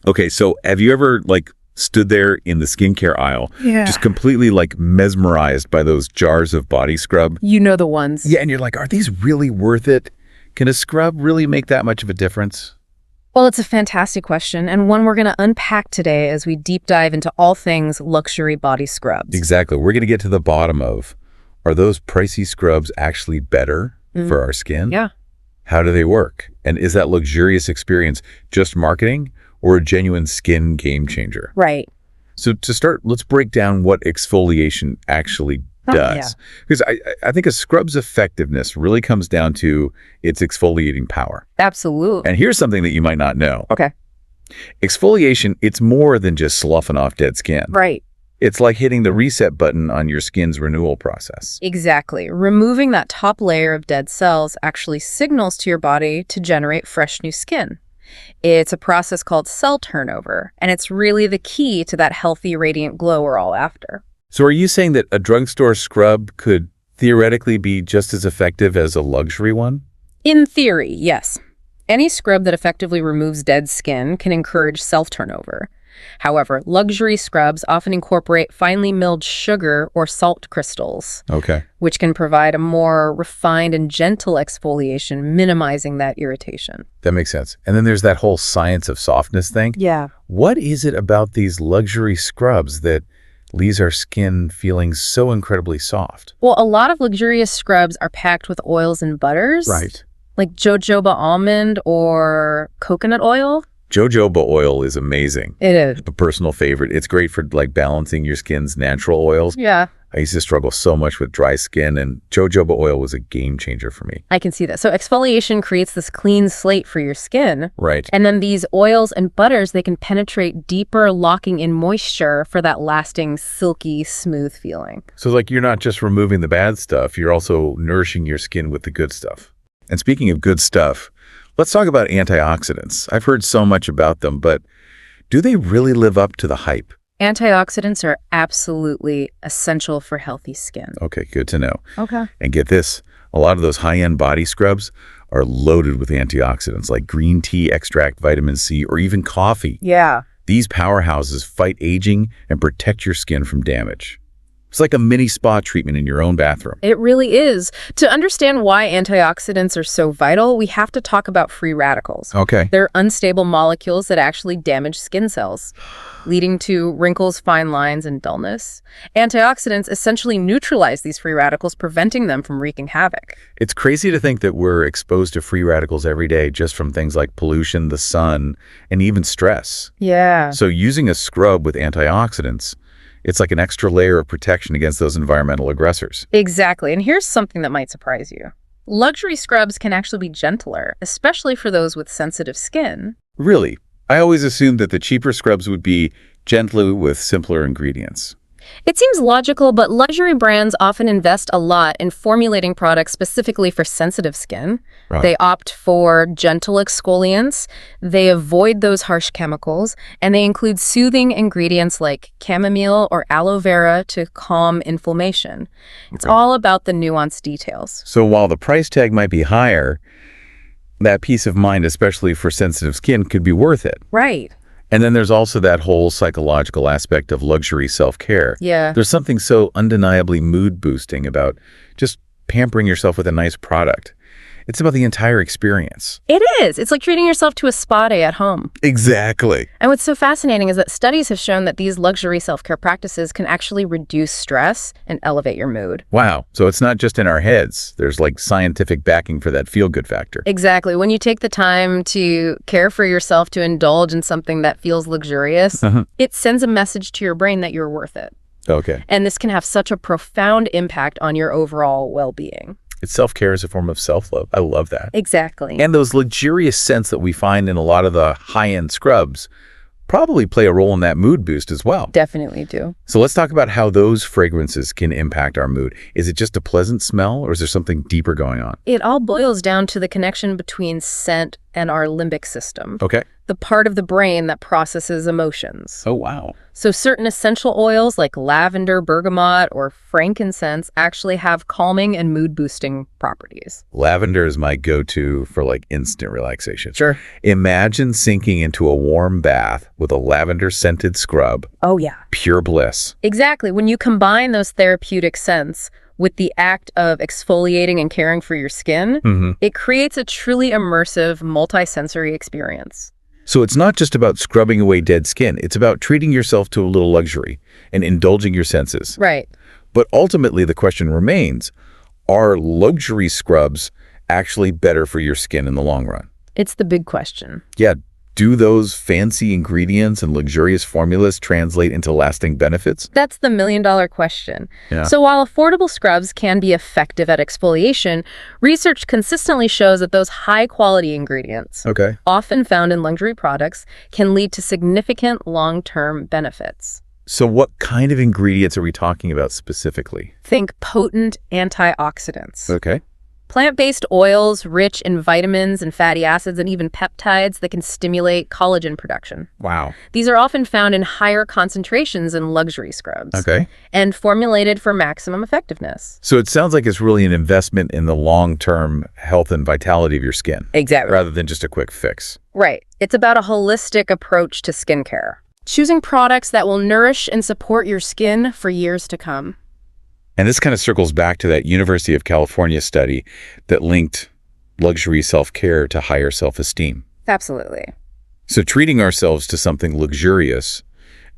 Okay, so have you ever stood there in the skincare aisle, Yeah. just completely mesmerized by those jars of body scrub? You know the ones. Yeah, and you're like, are these really worth it? Can a scrub really make that much of a difference? Well, it's a fantastic question, and one we're going to unpack today as we deep dive into all things luxury body scrubs. Exactly. We're going to get to the bottom of, are those pricey scrubs actually better for our skin? Yeah. How do they work? And is that luxurious experience just marketing or a genuine skin game changer? Right. So to start, let's break down what exfoliation actually does. Because I think a scrub's effectiveness really comes down to its exfoliating power. Absolutely. And here's something that you might not know. Okay. Exfoliation, it's more than just sloughing off dead skin. Right. It's like hitting the reset button on your skin's renewal process. Exactly. Removing that top layer of dead cells actually signals to your body to generate fresh new skin. It's a process called cell turnover, and it's really the key to that healthy, radiant glow we're all after. So are you saying that a drugstore scrub could theoretically be just as effective as a luxury one? In theory, yes. Any scrub that effectively removes dead skin can encourage self-turnover. However, luxury scrubs often incorporate finely milled sugar or salt crystals, Okay. which can provide a more refined and gentle exfoliation, minimizing that irritation. That makes sense. And then there's that whole science of softness thing. Yeah. What is it about these luxury scrubs that leaves our skin feeling so incredibly soft? Well, a lot of luxurious scrubs are packed with oils and butters. Like jojoba almond or coconut oil. Jojoba oil is amazing. It is. A personal favorite. It's great for balancing your skin's natural oils. Yeah. I used to struggle so much with dry skin, and jojoba oil was a game changer for me. I can see that. So exfoliation creates this clean slate for your skin. Right. And then these oils and butters, they can penetrate deeper, locking in moisture for that lasting, silky, smooth feeling. So you're not just removing the bad stuff, you're also nourishing your skin with the good stuff. And speaking of good stuff, let's talk about antioxidants. I've heard so much about them, but do they really live up to the hype? Antioxidants are absolutely essential for healthy skin. Okay, good to know. Okay. And get this, a lot of those high-end body scrubs are loaded with antioxidants like green tea extract, vitamin C, or even coffee. Yeah. These powerhouses fight aging and protect your skin from damage. It's like a mini spa treatment in your own bathroom. It really is. To understand why antioxidants are so vital, we have to talk about free radicals. Okay. They're unstable molecules that actually damage skin cells, leading to wrinkles, fine lines, and dullness. Antioxidants essentially neutralize these free radicals, preventing them from wreaking havoc. It's crazy to think that we're exposed to free radicals every day just from things like pollution, the sun, and even stress. Yeah. So using a scrub with antioxidants, it's like an extra layer of protection against those environmental aggressors. Exactly. And here's something that might surprise you. Luxury scrubs can actually be gentler, especially for those with sensitive skin. Really? I always assumed that the cheaper scrubs would be gentler with simpler ingredients. It seems logical, but luxury brands often invest a lot in formulating products specifically for sensitive skin. Right. They opt for gentle exfoliants, they avoid those harsh chemicals, and they include soothing ingredients like chamomile or aloe vera to calm inflammation. It's all about the nuanced details. So while the price tag might be higher, that peace of mind, especially for sensitive skin, could be worth it. Right. And then there's also that whole psychological aspect of luxury self-care. Yeah. There's something so undeniably mood-boosting about just pampering yourself with a nice product. It's about the entire experience. It is. It's like treating yourself to a spa day at home. Exactly. And what's so fascinating is that studies have shown that these luxury self-care practices can actually reduce stress and elevate your mood. Wow. So it's not just in our heads. There's scientific backing for that feel-good factor. Exactly. When you take the time to care for yourself, to indulge in something that feels luxurious, it sends a message to your brain that you're worth it. Okay. And this can have such a profound impact on your overall well-being. It's self-care as a form of self-love. I love that. Exactly. And those luxurious scents that we find in a lot of the high-end scrubs probably play a role in that mood boost as well. Definitely do. So let's talk about how those fragrances can impact our mood. Is it just a pleasant smell, or is there something deeper going on? It all boils down to the connection between scent and our limbic system. Okay. the part of the brain that processes emotions. Oh, wow. So certain essential oils like lavender, bergamot, or frankincense actually have calming and mood-boosting properties. Lavender is my go-to for like instant relaxation. Sure. Imagine sinking into a warm bath with a lavender-scented scrub. Oh, yeah. Pure bliss. Exactly. When you combine those therapeutic scents with the act of exfoliating and caring for your skin, it creates a truly immersive, multi-sensory experience. So it's not just about scrubbing away dead skin. It's about treating yourself to a little luxury and indulging your senses. Right. But ultimately, the question remains, are luxury scrubs actually better for your skin in the long run? It's the big question. Yeah, do those fancy ingredients and luxurious formulas translate into lasting benefits? That's the million-dollar question. Yeah. So while affordable scrubs can be effective at exfoliation, research consistently shows that those high-quality ingredients, Okay. often found in luxury products, can lead to significant long-term benefits. So what kind of ingredients are we talking about specifically? Think potent antioxidants. Okay. Plant-based oils rich in vitamins and fatty acids and even peptides that can stimulate collagen production. Wow. These are often found in higher concentrations in luxury scrubs. Okay. And formulated for maximum effectiveness. So it sounds like it's really an investment in the long-term health and vitality of your skin, Exactly. rather than just a quick fix. Right. It's about a holistic approach to skincare. Choosing products that will nourish and support your skin for years to come. And this kind of circles back to that University of California study that linked luxury self-care to higher self-esteem. Absolutely. So treating ourselves to something luxurious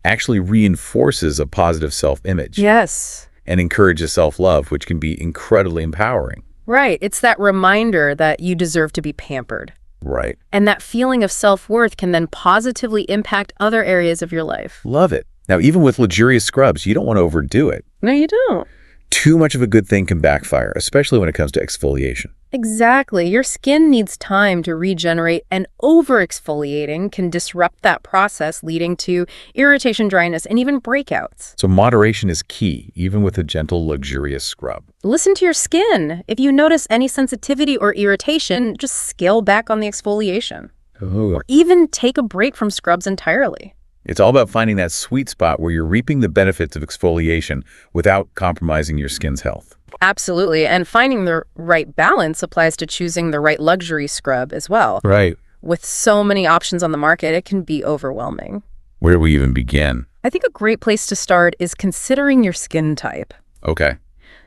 actually reinforces a positive self-image Yes. and encourages self-love, which can be incredibly empowering. Right. It's that reminder that you deserve to be pampered. Right. And that feeling of self-worth can then positively impact other areas of your life. Love it. Now, even with luxurious scrubs, you don't want to overdo it. No, you don't. Too much of a good thing can backfire, especially when it comes to exfoliation. Exactly. Your skin needs time to regenerate, and over-exfoliating can disrupt that process, leading to irritation, dryness, and even breakouts. So moderation is key, even with a gentle, luxurious scrub. Listen to your skin. If you notice any sensitivity or irritation, just scale back on the exfoliation. Oh. Or even take a break from scrubs entirely. It's all about finding that sweet spot where you're reaping the benefits of exfoliation without compromising your skin's health. Absolutely. And finding the right balance applies to choosing the right luxury scrub as well. Right. With so many options on the market, it can be overwhelming. Where do we even begin? I think a great place to start is considering your skin type. Okay.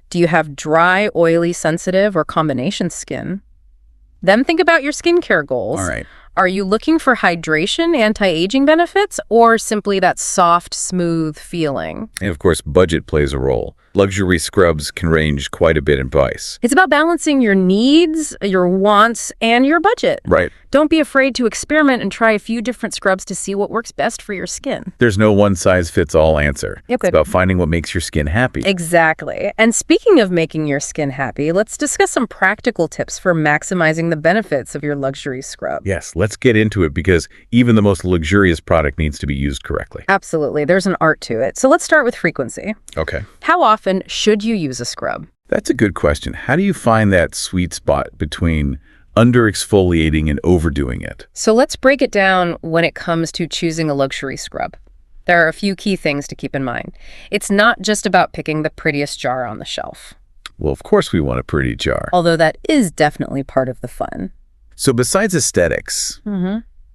Do you have dry, oily, sensitive, or combination skin? Then think about your skincare goals. All right. Are you looking for hydration, anti-aging benefits, or simply that soft, smooth feeling? And of course, budget plays a role. Luxury scrubs can range quite a bit in price. It's about balancing your needs, your wants, and your budget. Right. Don't be afraid to experiment and try a few different scrubs to see what works best for your skin. There's no one-size-fits-all answer. Yep. It's about finding what makes your skin happy. Exactly. And speaking of making your skin happy, let's discuss some practical tips for maximizing the benefits of your luxury scrub. Yes, let's get into it because even the most luxurious product needs to be used correctly. Absolutely. There's an art to it. So let's start with frequency. Okay. How often should you use a scrub? That's a good question. How do you find that sweet spot between under-exfoliating and overdoing it? So let's break it down when it comes to choosing a luxury scrub. There are a few key things to keep in mind. It's not just about picking the prettiest jar on the shelf, Well, of course we want a pretty jar. although that is definitely part of the fun. So besides aesthetics,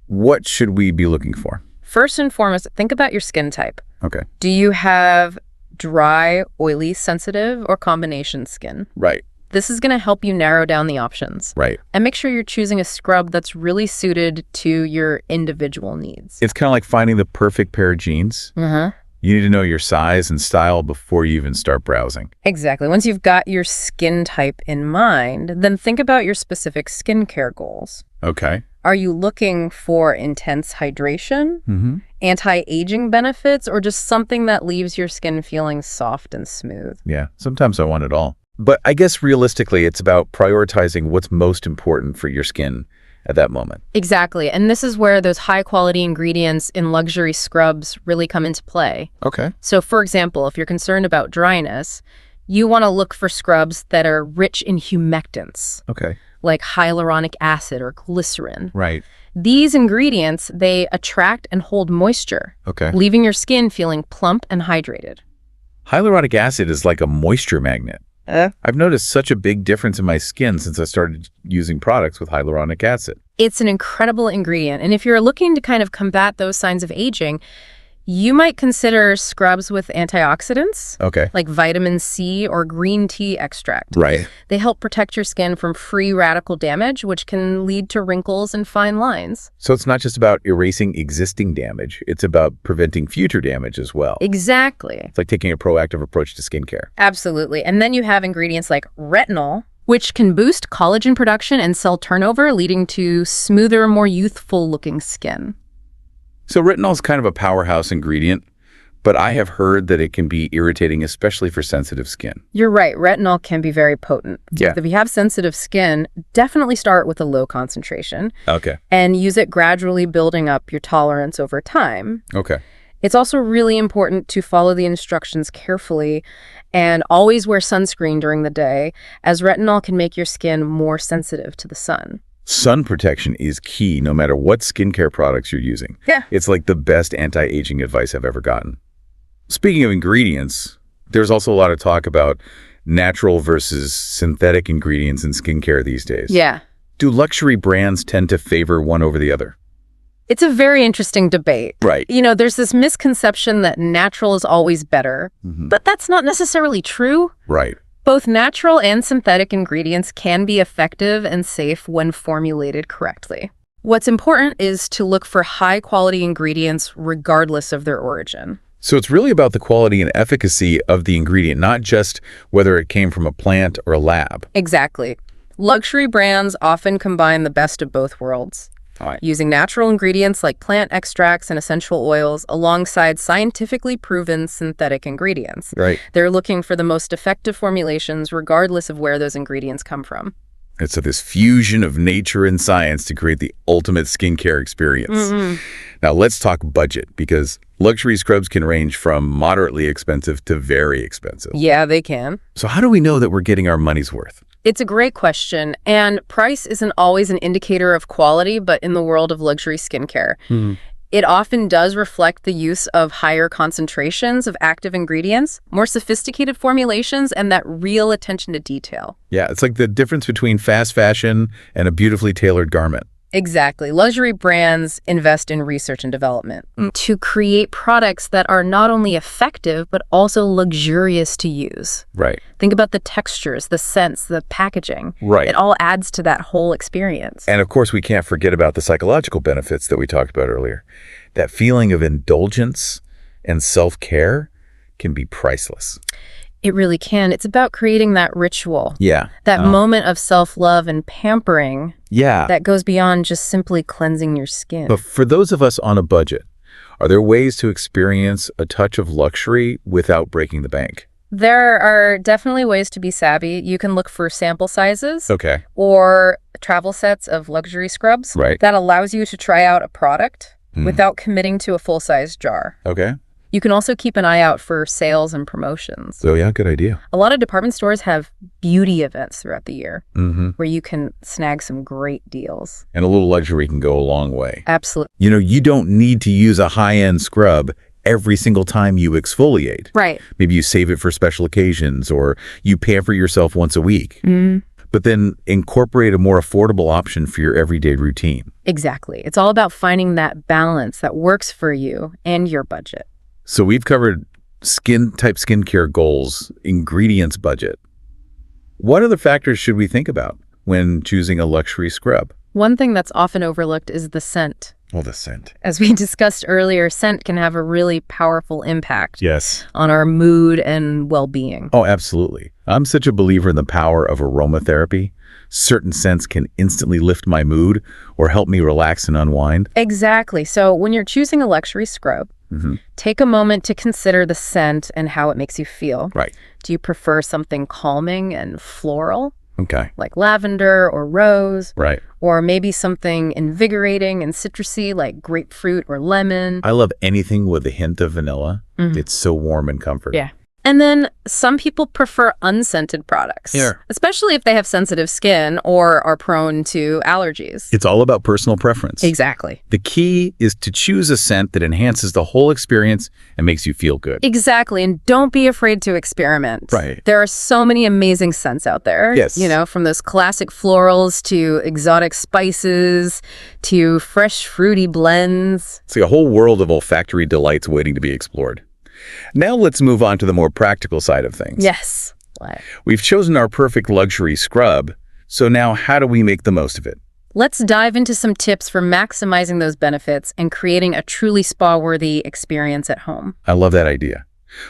what should we be looking for? First and foremost, think about your skin type. Okay. Do you have dry, oily, sensitive, or combination skin? Right. This is going to help you narrow down the options. Right. And make sure you're choosing a scrub that's really suited to your individual needs. It's kind of like finding the perfect pair of jeans. You need to know your size and style before you even start browsing. Exactly. Once you've got your skin type in mind, then think about your specific skincare goals. Okay. Are you looking for intense hydration, anti-aging benefits, or just something that leaves your skin feeling soft and smooth? Yeah, sometimes I want it all. But I guess realistically, it's about prioritizing what's most important for your skin at that moment. Exactly. And this is where those high-quality ingredients in luxury scrubs really come into play. Okay. So, for example, if you're concerned about dryness, you want to look for scrubs that are rich in humectants, Okay. like hyaluronic acid or glycerin. Right. These ingredients, they attract and hold moisture, Okay. leaving your skin feeling plump and hydrated. Hyaluronic acid is like a moisture magnet. I've noticed such a big difference in my skin since I started using products with hyaluronic acid. It's an incredible ingredient, and if you're looking to kind of combat those signs of aging, you might consider scrubs with antioxidants, Okay. like vitamin C or green tea extract. Right. They help protect your skin from free radical damage, which can lead to wrinkles and fine lines. So it's not just about erasing existing damage, it's about preventing future damage as well. Exactly. It's like taking a proactive approach to skincare. Absolutely. And then you have ingredients like retinol, which can boost collagen production and cell turnover, leading to smoother, more youthful-looking skin. So retinol is kind of a powerhouse ingredient, but I have heard that it can be irritating, especially for sensitive skin. You're right. Retinol can be very potent. Yeah. If you have sensitive skin, definitely start with a low concentration Okay. and use it gradually, building up your tolerance over time. Okay. It's also really important to follow the instructions carefully and always wear sunscreen during the day, as retinol can make your skin more sensitive to the sun. Sun protection is key no matter what skincare products you're using. Yeah. It's like the best anti-aging advice I've ever gotten. Speaking of ingredients, there's also a lot of talk about natural versus synthetic ingredients in skincare these days. Yeah. Do luxury brands tend to favor one over the other? It's a very interesting debate. Right. You know, there's this misconception that natural is always better, but that's not necessarily true. Right. Both natural and synthetic ingredients can be effective and safe when formulated correctly. What's important is to look for high-quality ingredients regardless of their origin. So it's really about the quality and efficacy of the ingredient, not just whether it came from a plant or a lab. Exactly. Luxury brands often combine the best of both worlds, using natural ingredients like plant extracts and essential oils alongside scientifically proven synthetic ingredients. Right. They're looking for the most effective formulations regardless of where those ingredients come from. And so this fusion of nature and science to create the ultimate skincare experience. Now let's talk budget, because luxury scrubs can range from moderately expensive to very expensive. Yeah, they can. So how do we know that we're getting our money's worth? It's a great question, and price isn't always an indicator of quality, but in the world of luxury skincare, it often does reflect the use of higher concentrations of active ingredients, more sophisticated formulations, and that real attention to detail. Yeah, it's like the difference between fast fashion and a beautifully tailored garment. Exactly. Luxury brands invest in research and development to create products that are not only effective, but also luxurious to use. Right. Think about the textures, the scents, the packaging. Right. It all adds to that whole experience. And of course, we can't forget about the psychological benefits that we talked about earlier. That feeling of indulgence and self-care can be priceless. It really can. It's about creating that ritual. Yeah. That moment of self-love and pampering Yeah. that goes beyond just simply cleansing your skin. But for those of us on a budget, are there ways to experience a touch of luxury without breaking the bank? There are definitely ways to be savvy. You can look for sample sizes Okay. or travel sets of luxury scrubs. Right. That allows you to try out a product without committing to a full-size jar. Okay. You can also keep an eye out for sales and promotions. So yeah, good idea. A lot of department stores have beauty events throughout the year Mm-hmm. where you can snag some great deals. And a little luxury can go a long way. Absolutely. You know, you don't need to use a high-end scrub every single time you exfoliate. Right. Maybe you save it for special occasions, or you pamper yourself once a week. But then incorporate a more affordable option for your everyday routine. Exactly. It's all about finding that balance that works for you and your budget. So we've covered skincare goals, ingredients budget. What other factors should we think about when choosing a luxury scrub? One thing that's often overlooked is the scent. Well, the scent. As we discussed earlier, scent can have a really powerful impact Yes. on our mood and well-being. Oh, absolutely. I'm such a believer in the power of aromatherapy. Certain scents can instantly lift my mood or help me relax and unwind. Exactly. So when you're choosing a luxury scrub, take a moment to consider the scent and how it makes you feel. Right. Do you prefer something calming and floral, Okay. like lavender or rose? Right. Or maybe something invigorating and citrusy, like grapefruit or lemon? I love anything with a hint of vanilla. It's so warm and comforting. Yeah. And then some people prefer unscented products, especially if they have sensitive skin or are prone to allergies. It's all about personal preference. Exactly. The key is to choose a scent that enhances the whole experience and makes you feel good. Exactly. And don't be afraid to experiment. Right. There are so many amazing scents out there. Yes. You know, from those classic florals to exotic spices to fresh fruity blends. It's like a whole world of olfactory delights waiting to be explored. Now let's move on to the more practical side of things. Yes. We've chosen our perfect luxury scrub, so now how do we make the most of it? Let's dive into some tips for maximizing those benefits and creating a truly spa-worthy experience at home. I love that idea.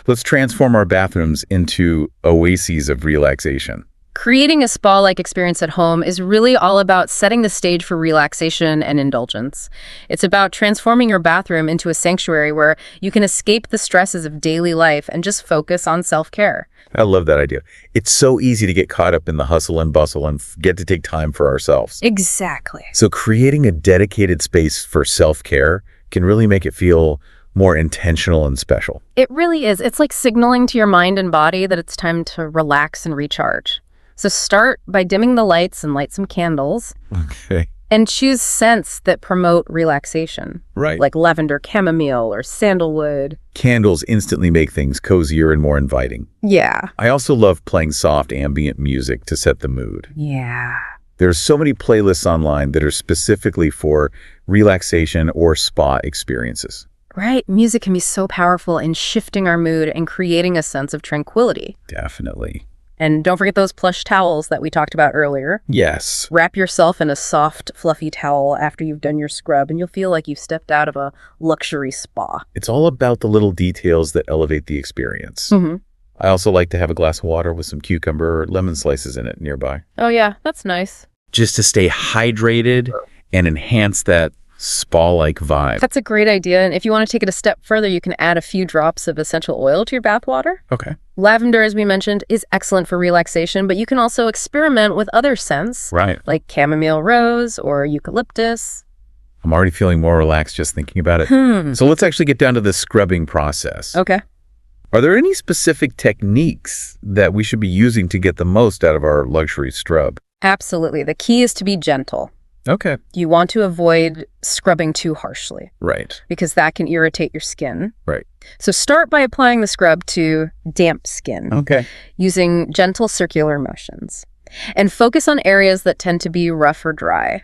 Let's transform our bathrooms into oases of relaxation. Creating a spa-like experience at home is really all about setting the stage for relaxation and indulgence. It's about transforming your bathroom into a sanctuary where you can escape the stresses of daily life and just focus on self-care. I love that idea. It's so easy to get caught up in the hustle and bustle and get to take time for ourselves. Exactly. So creating a dedicated space for self-care can really make it feel more intentional and special. It really is. It's like signaling to your mind and body that it's time to relax and recharge. So start by dimming the lights and light some candles. Okay. And choose scents that promote relaxation. Right. Like lavender chamomile or sandalwood. Candles instantly make things cozier and more inviting. Yeah. I also love playing soft ambient music to set the mood. Yeah. There's so many playlists online that are specifically for relaxation or spa experiences. Right. Music can be so powerful in shifting our mood and creating a sense of tranquility. Definitely. And don't forget those plush towels that we talked about earlier. Yes. Wrap yourself in a soft, fluffy towel after you've done your scrub, and you'll feel like you've stepped out of a luxury spa. It's all about the little details that elevate the experience. Mm-hmm. I also like to have a glass of water with some cucumber or lemon slices in it nearby. Oh, yeah. That's nice. Just to stay hydrated and enhance that spa-like vibe. That's a great idea. And if you want to take it a step further, you can add a few drops of essential oil to your bath water. Okay. Lavender, as we mentioned, is excellent for relaxation, but you can also experiment with other scents. Right. Like chamomile rose or eucalyptus. I'm already feeling more relaxed just thinking about it. So let's actually get down to the scrubbing process. Okay. Are there any specific techniques that we should be using to get the most out of our luxury scrub? Absolutely. The key is to be gentle. Okay. You want to avoid scrubbing too harshly Right. because that can irritate your skin. Right. So start by applying the scrub to damp skin Okay. using gentle circular motions. And focus on areas that tend to be rough or dry,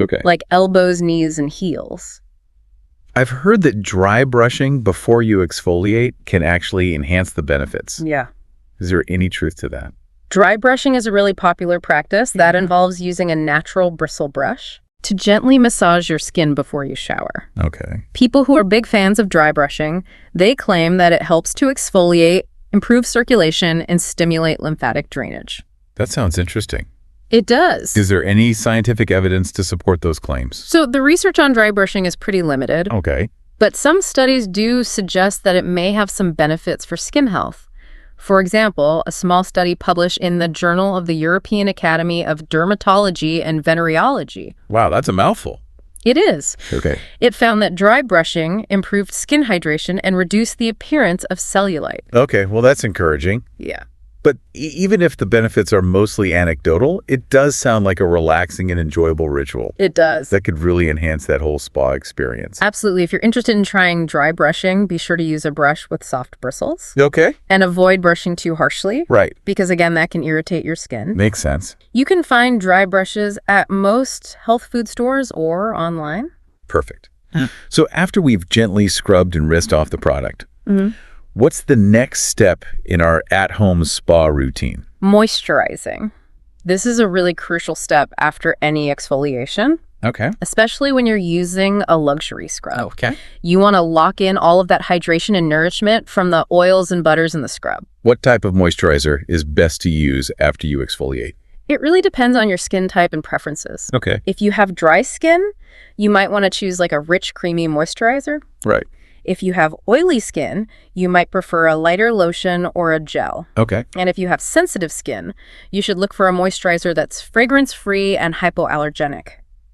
Okay. like elbows, knees, and heels. I've heard that dry brushing before you exfoliate can actually enhance the benefits. Yeah. Is there any truth to that? Dry brushing is a really popular practice that involves using a natural bristle brush to gently massage your skin before you shower. Okay. People who are big fans of dry brushing, they claim that it helps to exfoliate, improve circulation, and stimulate lymphatic drainage. That sounds interesting. It does. Is there any scientific evidence to support those claims? So the research on dry brushing is pretty limited, Okay. but some studies do suggest that it may have some benefits for skin health. For example, a small study published in the Journal of the European Academy of Dermatology and Venereology. Wow, that's a mouthful. It is. Okay. It found that dry brushing improved skin hydration and reduced the appearance of cellulite. Okay, well, that's encouraging. Yeah. But even if the benefits are mostly anecdotal, it does sound like a relaxing and enjoyable ritual It does. that could really enhance that whole spa experience. Absolutely. If you're interested in trying dry brushing, be sure to use a brush with soft bristles Okay. and avoid brushing too harshly Right. because, again, that can irritate your skin. Makes sense. You can find dry brushes at most health food stores or online. Perfect. So after we've gently scrubbed and rinsed off the product, Mhm. what's the next step in our at-home spa routine? Moisturizing. This is a really crucial step after any exfoliation, Okay. especially when you're using a luxury scrub. Okay. You want to lock in all of that hydration and nourishment from the oils and butters in the scrub. What type of moisturizer is best to use after you exfoliate? It really depends on your skin type and preferences. Okay. If you have dry skin, you might want to choose like a rich, creamy moisturizer. Right. If you have oily skin, you might prefer a lighter lotion or a gel. Okay. And if you have sensitive skin, you should look for a moisturizer that's fragrance-free and hypoallergenic.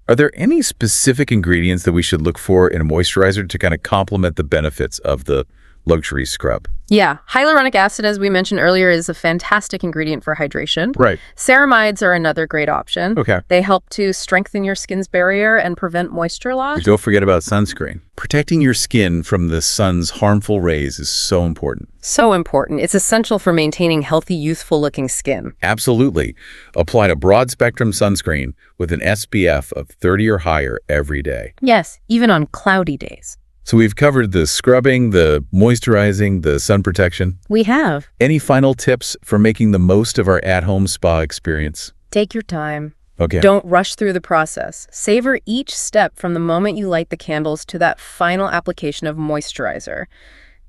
Are there any specific ingredients that we should look for in a moisturizer to kind of complement the benefits of the luxury scrub. Yeah, hyaluronic acid, as we mentioned earlier, is a fantastic ingredient for hydration. Right. Ceramides are another great option. Okay. They help to strengthen your skin's barrier and prevent moisture loss. Don't forget about sunscreen. Protecting your skin from the sun's harmful rays is so important. So important. It's essential for maintaining healthy, youthful-looking skin. Absolutely. Apply a broad-spectrum sunscreen with an SPF of 30 or higher every day. Yes, even on cloudy days. So we've covered the scrubbing, the moisturizing, the sun protection. We have. Any final tips for making the most of our at-home spa experience? Take your time. Okay. Don't rush through the process. Savor each step from the moment you light the candles to that final application of moisturizer.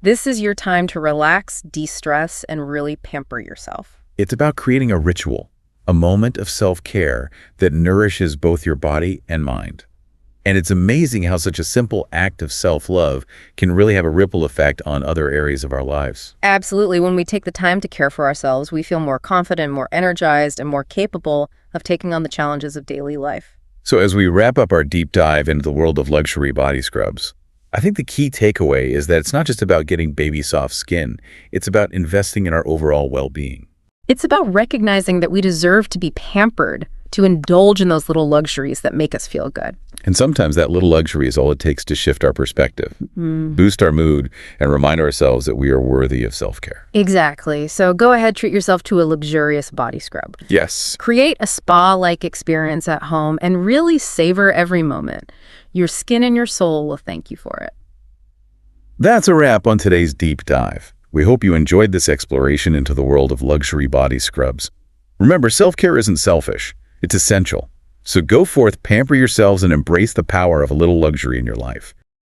This is your time to relax, de-stress, and really pamper yourself. It's about creating a ritual, a moment of self-care that nourishes both your body and mind. And it's amazing how such a simple act of self-love can really have a ripple effect on other areas of our lives. Absolutely. When we take the time to care for ourselves, we feel more confident, more energized, and more capable of taking on the challenges of daily life. So as we wrap up our deep dive into the world of luxury body scrubs, I think the key takeaway is that it's not just about getting baby soft skin, it's about investing in our overall well-being. It's about recognizing that we deserve to be pampered, to indulge in those little luxuries that make us feel good. And sometimes that little luxury is all it takes to shift our perspective, boost our mood, and remind ourselves that we are worthy of self-care. Exactly. So go ahead, treat yourself to a luxurious body scrub. Yes. Create a spa-like experience at home and really savor every moment. Your skin and your soul will thank you for it. That's a wrap on today's deep dive. We hope you enjoyed this exploration into the world of luxury body scrubs. Remember, self-care isn't selfish. It's essential. So go forth, pamper yourselves, and embrace the power of a little luxury in your life.